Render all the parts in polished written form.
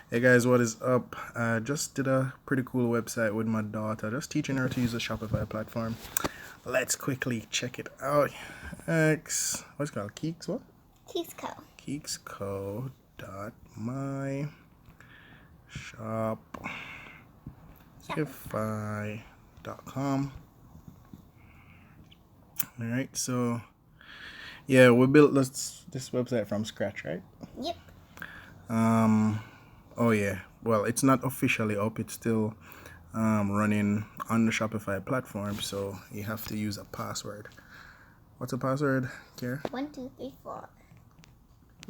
Hey guys, what is up? I just did a pretty cool website with my daughter, just teaching her to use the Shopify platform. Let's quickly check it out. What's it called? Keeks what? Kisco. Keeksco dot my Shopify.com. Alright, so yeah, we built this website from scratch, right? Yep. Oh yeah. Well, it's not officially up. It's still running on the Shopify platform, so you have to use a password. What's a password, Kiara? 1, 2, 3, 4.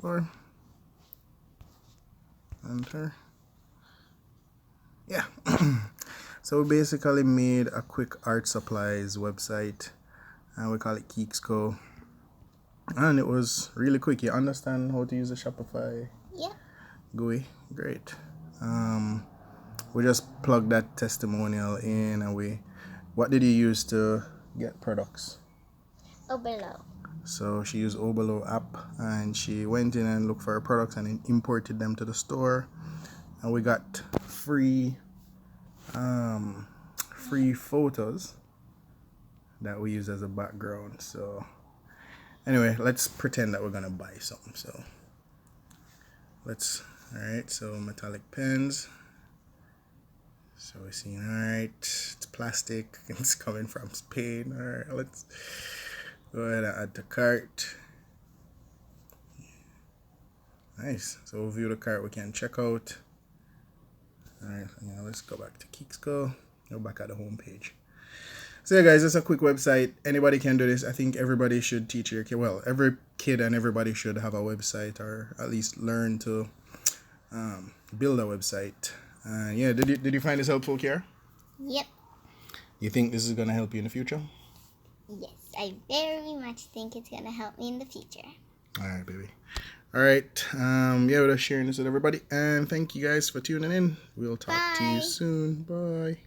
Or enter. Yeah. So we basically made a quick art supplies website, and we call it Keeksco. And it was really quick. You understand how to use a Shopify Yep. GUI? Great. We just plugged that testimonial in, and what did you use to get products? Below. So she used Obelo app, and she went in and looked for her products and imported them to the store, and we got free photos that we use as a background. So anyway, let's pretend that we're gonna buy something. So alright, so metallic pens. So we're seeing, alright, it's plastic, it's coming from Spain. Alright, let's go ahead and add to cart. Nice. So we'll view the cart, we can check out. Alright, let's go back to Keeksco. Go back at the home page. So yeah guys, it's a quick website. Anybody can do this. I think everybody should teach your kid. Well, every kid and everybody should have a website, or at least learn to build a website. Yeah, did you find this helpful, Kiara? Yep. You think this is gonna help you in the future? Yes, I very much think it's gonna help me in the future. Alright, baby. Alright. Yeah, we're just sharing this with everybody. And thank you guys for tuning in. We'll talk to you Bye. soon. Bye.